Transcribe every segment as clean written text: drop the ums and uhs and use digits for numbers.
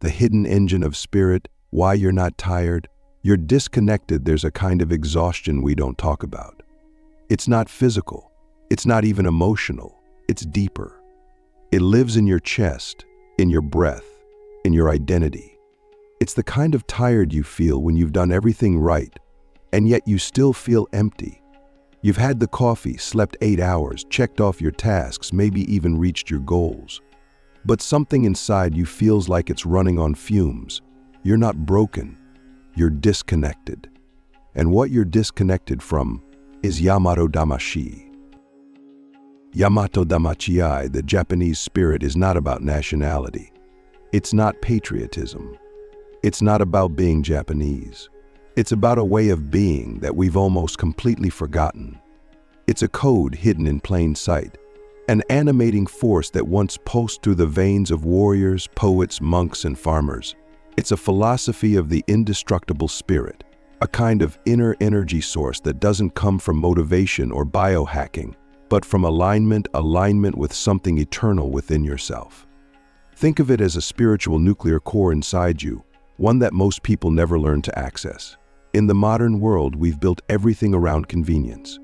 the hidden engine of spirit, why you're not tired. You're disconnected. There's a kind of exhaustion we don't talk about. It's not physical. It's not even emotional. It's deeper. It lives in your chest, in your breath, in your identity. It's the kind of tired you feel when you've done everything right, and yet you still feel empty. You've had the coffee, slept 8 hours, checked off your tasks, maybe even reached your goals. But something inside you feels like it's running on fumes. You're not broken. You're disconnected. And what you're disconnected from is Yamato Damashii. Yamato Damashii, the Japanese spirit, is not about nationality. It's not patriotism. It's not about being Japanese. It's about a way of being that we've almost completely forgotten. It's a code hidden in plain sight, an animating force that once pulsed through the veins of warriors, poets, monks, and farmers. It's a philosophy of the indestructible spirit, a kind of inner energy source that doesn't come from motivation or biohacking, but from alignment with something eternal within yourself. Think of it as a spiritual nuclear core inside you, one that most people never learn to access. In the modern world, we've built everything around convenience.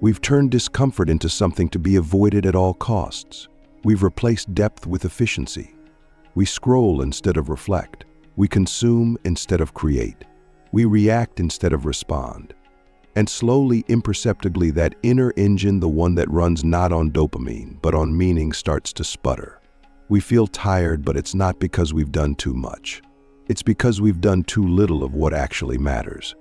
We've turned discomfort into something to be avoided at all costs. We've replaced depth with efficiency. We scroll instead of reflect. We consume instead of create. We react instead of respond. And slowly, imperceptibly, that inner engine, the one that runs not on dopamine, but on meaning, starts to sputter. We feel tired, but it's not because we've done too much. It's because we've done too little of what actually matters.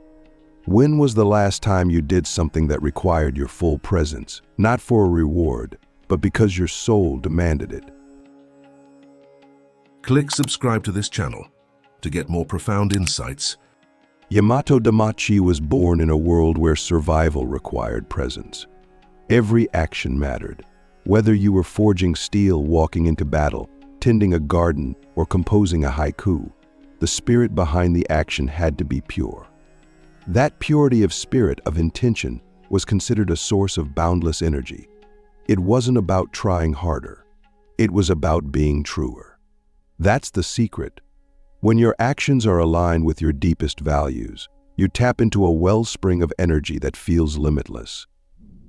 When was the last time you did something that required your full presence, not for a reward, but because your soul demanded it? Click subscribe to this channel to get more profound insights. Yamato Damashii was born in a world where survival required presence. Every action mattered. Whether you were forging steel, walking into battle, tending a garden, or composing a haiku, the spirit behind the action had to be pure. That purity of spirit, of intention, was considered a source of boundless energy. It wasn't about trying harder. It was about being truer. That's the secret. When your actions are aligned with your deepest values, you tap into a wellspring of energy that feels limitless.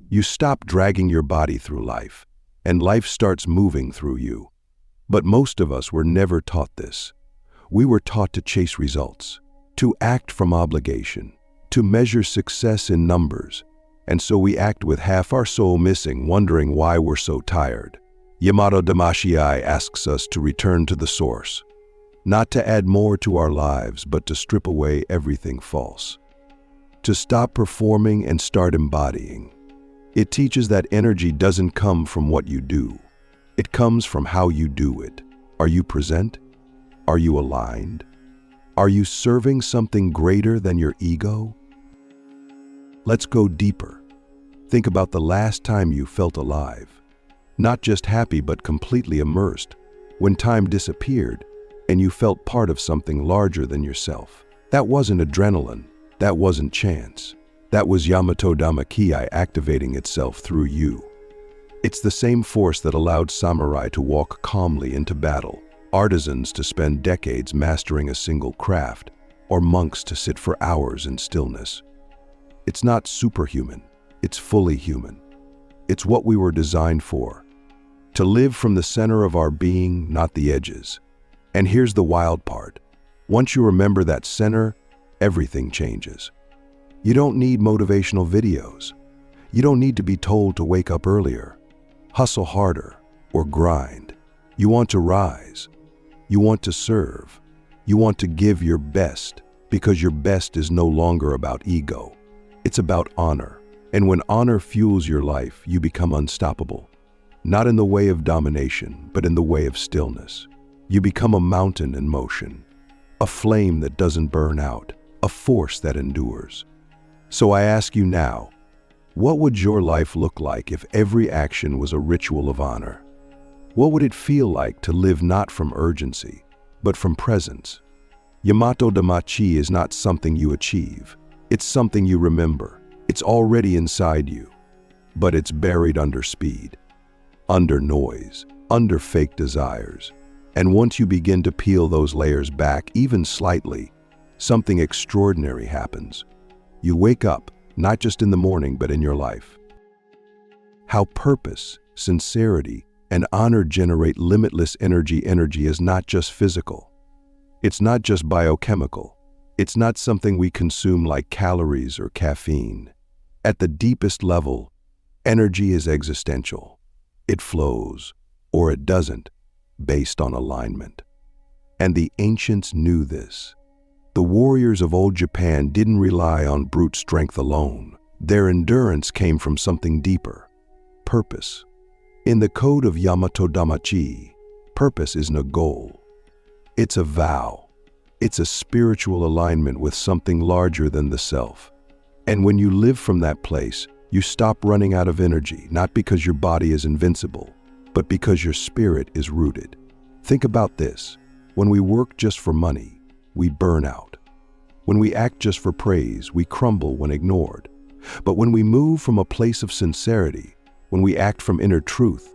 You stop dragging your body through life, and life starts moving through you. But most of us were never taught this. We were taught to chase results, to act from obligation, to measure success in numbers, and so we act with half our soul missing, wondering why we're so tired. Yamato Damashii asks us to return to the source, not to add more to our lives, but to strip away everything false, to stop performing and start embodying. It teaches that energy doesn't come from what you do. It comes from how you do it. Are you present? Are you aligned? Are you serving something greater than your ego? Let's go deeper. Think about the last time you felt alive. Not just happy, but completely immersed. When time disappeared and you felt part of something larger than yourself. That wasn't adrenaline. That wasn't chance. That was Yamato Damashii activating itself through you. It's the same force that allowed samurai to walk calmly into battle, artisans to spend decades mastering a single craft, or monks to sit for hours in stillness. It's not superhuman, it's fully human. It's what we were designed for, to live from the center of our being, not the edges. And here's the wild part. Once you remember that center, everything changes. You don't need motivational videos. You don't need to be told to wake up earlier, hustle harder, or grind. You want to rise. You want to serve. You want to give your best, because your best is no longer about ego. It's about honor. And when honor fuels your life, you become unstoppable. Not in the way of domination, but in the way of stillness. You become a mountain in motion, a flame that doesn't burn out, a force that endures. So I ask you now, what would your life look like if every action was a ritual of honor? What would it feel like to live not from urgency, but from presence? Yamato Damashii is not something you achieve. It's something you remember. It's already inside you, but it's buried under speed, under noise, under fake desires. And once you begin to peel those layers back, even slightly, something extraordinary happens. You wake up, not just in the morning, but in your life. How purpose, sincerity, and honor generate limitless energy. Energy is not just physical. It's not just biochemical. It's not something we consume like calories or caffeine. At the deepest level, energy is existential. It flows, or it doesn't, based on alignment. And the ancients knew this. The warriors of old Japan didn't rely on brute strength alone. Their endurance came from something deeper: purpose. In the code of Yamato Damashii, purpose isn't a goal. It's a vow. It's a spiritual alignment with something larger than the self. And when you live from that place, you stop running out of energy, not because your body is invincible, but because your spirit is rooted. Think about this. When we work just for money, we burn out. When we act just for praise, we crumble when ignored. But when we move from a place of sincerity, when we act from inner truth,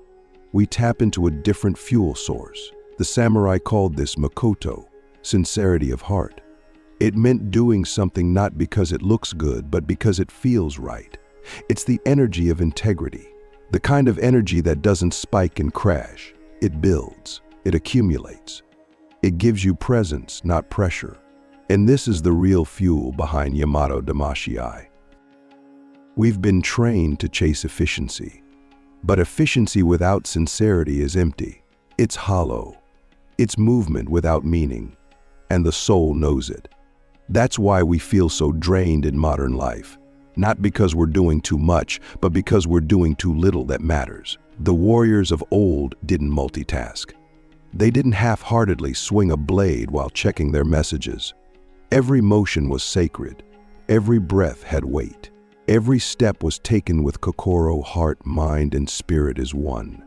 we tap into a different fuel source. The samurai called this Makoto, sincerity of heart. It meant doing something not because it looks good, but because it feels right. It's the energy of integrity, the kind of energy that doesn't spike and crash. It builds, it accumulates. It gives you presence, not pressure. And this is the real fuel behind Yamato Damashii. We've been trained to chase efficiency, but efficiency without sincerity is empty. It's hollow. It's movement without meaning, and the soul knows it. That's why we feel so drained in modern life. Not because we're doing too much, but because we're doing too little that matters. The warriors of old didn't multitask. They didn't half-heartedly swing a blade while checking their messages. Every motion was sacred. Every breath had weight. Every step was taken with kokoro, heart, mind, and spirit as one.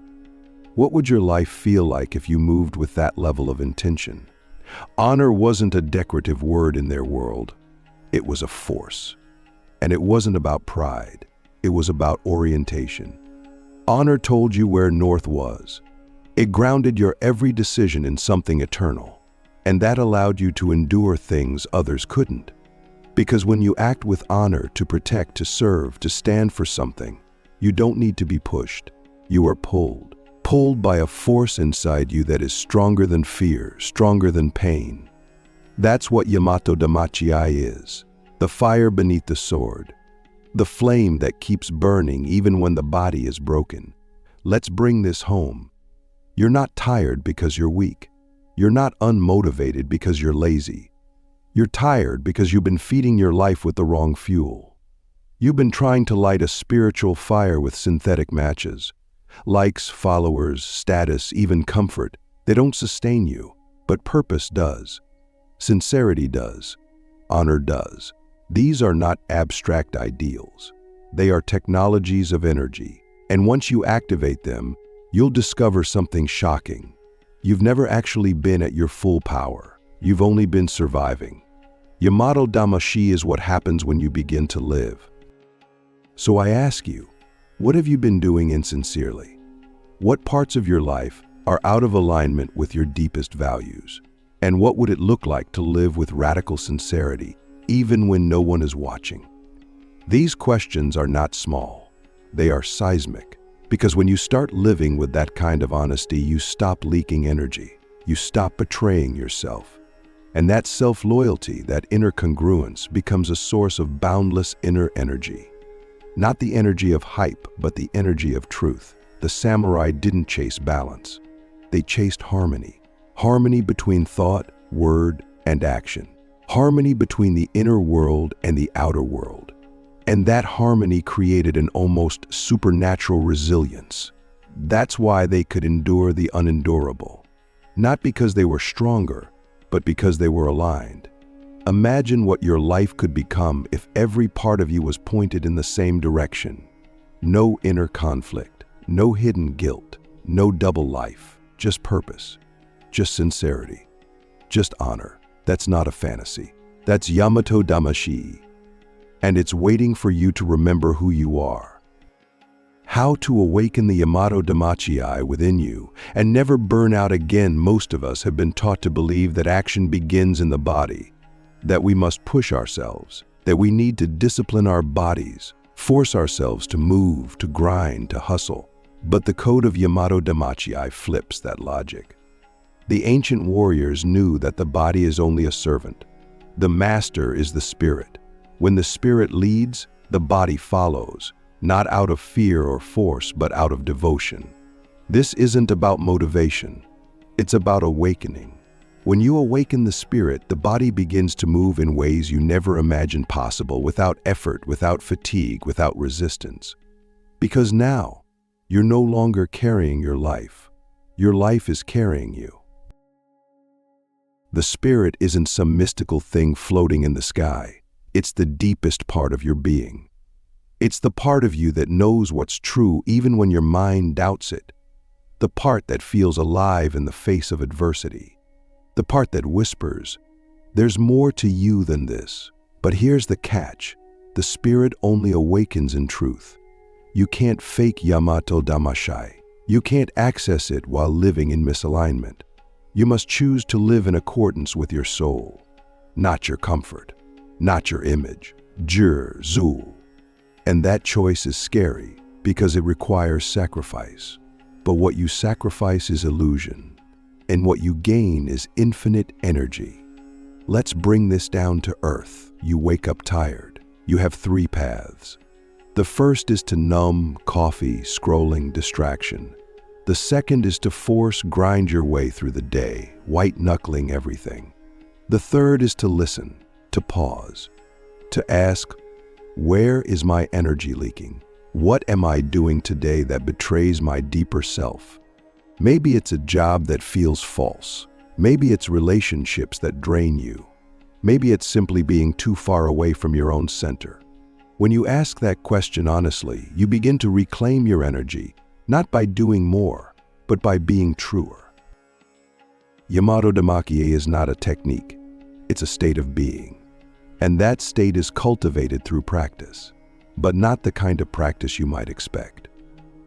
What would your life feel like if you moved with that level of intention? Honor wasn't a decorative word in their world. It was a force. And it wasn't about pride. It was about orientation. Honor told you where north was. It grounded your every decision in something eternal. And that allowed you to endure things others couldn't. Because when you act with honor, to protect, to serve, to stand for something, you don't need to be pushed. You are pulled. Pulled by a force inside you that is stronger than fear, stronger than pain. That's what Yamato Damashii is. The fire beneath the sword. The flame that keeps burning even when the body is broken. Let's bring this home. You're not tired because you're weak. You're not unmotivated because you're lazy. You're tired because you've been feeding your life with the wrong fuel. You've been trying to light a spiritual fire with synthetic matches. Likes, followers, status, even comfort. They don't sustain you, but purpose does. Sincerity does. Honor does. These are not abstract ideals. They are technologies of energy. And once you activate them, you'll discover something shocking. You've never actually been at your full power. You've only been surviving. Yamato Damashii is what happens when you begin to live. So I ask you, what have you been doing insincerely? What parts of your life are out of alignment with your deepest values? And what would it look like to live with radical sincerity, even when no one is watching? These questions are not small. They are seismic. Because when you start living with that kind of honesty, you stop leaking energy. You stop betraying yourself. And that self-loyalty, that inner congruence, becomes a source of boundless inner energy. Not the energy of hype, but the energy of truth. The samurai didn't chase balance. They chased harmony. Harmony between thought, word, and action. Harmony between the inner world and the outer world. And that harmony created an almost supernatural resilience. That's why they could endure the unendurable. Not because they were stronger, but because they were aligned. Imagine what your life could become if every part of you was pointed in the same direction. No inner conflict, no hidden guilt, no double life, just purpose, just sincerity, just honor. That's not a fantasy. That's Yamato Damashii. And it's waiting for you to remember who you are. How to awaken the Yamato Damashii within you and never burn out again. Most of us have been taught to believe that action begins in the body, that we must push ourselves, that we need to discipline our bodies, force ourselves to move, to grind, to hustle. But the code of Yamato Damashii flips that logic. The ancient warriors knew that the body is only a servant. The master is the spirit. When the spirit leads, the body follows, not out of fear or force, but out of devotion. This isn't about motivation. It's about awakening. When you awaken the spirit, the body begins to move in ways you never imagined possible, without effort, without fatigue, without resistance. Because now, you're no longer carrying your life. Your life is carrying you. The spirit isn't some mystical thing floating in the sky. It's the deepest part of your being. It's the part of you that knows what's true even when your mind doubts it. The part that feels alive in the face of adversity. The part that whispers, "There's more to you than this." But here's the catch. The spirit only awakens in truth. You can't fake Yamato Damashii. You can't access it while living in misalignment. You must choose to live in accordance with your soul, not your comfort, not your image, Zul. And that choice is scary because it requires sacrifice. But what you sacrifice is illusion, and what you gain is infinite energy. Let's bring this down to earth. You wake up tired. You have 3 paths. The first is to numb, coffee, scrolling, distraction. The second is to force, grind your way through the day, white-knuckling everything. The third is to listen, to pause, to ask, where is my energy leaking? What am I doing today that betrays my deeper self? Maybe it's a job that feels false. Maybe it's relationships that drain you. Maybe it's simply being too far away from your own center. When you ask that question honestly, you begin to reclaim your energy, not by doing more, but by being truer. Yamato Damashii is not a technique. It's a state of being. And that state is cultivated through practice, but not the kind of practice you might expect.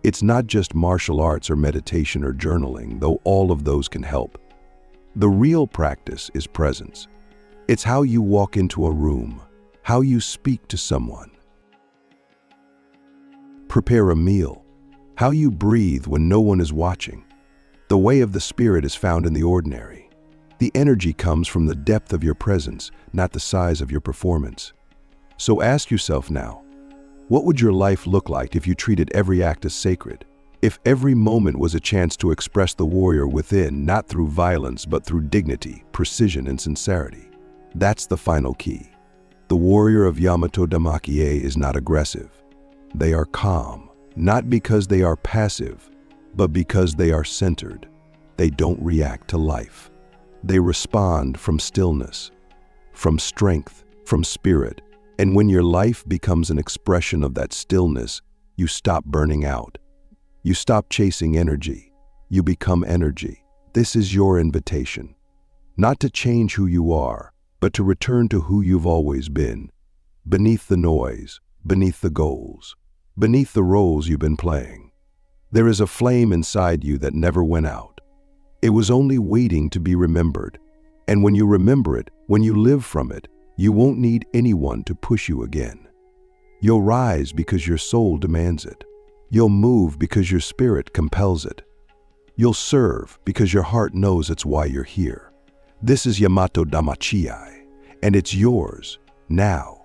It's not just martial arts or meditation or journaling, though all of those can help. The real practice is presence. It's how you walk into a room, how you speak to someone, prepare a meal, how you breathe when no one is watching. The way of the spirit is found in the ordinary. The energy comes from the depth of your presence, not the size of your performance. So ask yourself now, what would your life look like if you treated every act as sacred? If every moment was a chance to express the warrior within, not through violence, but through dignity, precision, and sincerity? That's the final key. The warrior of Yamato Damashii is not aggressive. They are calm. Not because they are passive, but because they are centered. They don't react to life. They respond from stillness, from strength, from spirit. And when your life becomes an expression of that stillness, you stop burning out. You stop chasing energy. You become energy. This is your invitation. Not to change who you are, but to return to who you've always been. Beneath the noise, beneath the goals, beneath the roles you've been playing. There is a flame inside you that never went out. It was only waiting to be remembered. And when you remember it, when you live from it, you won't need anyone to push you again. You'll rise because your soul demands it. You'll move because your spirit compels it. You'll serve because your heart knows it's why you're here. This is Yamato Damashii, and it's yours now.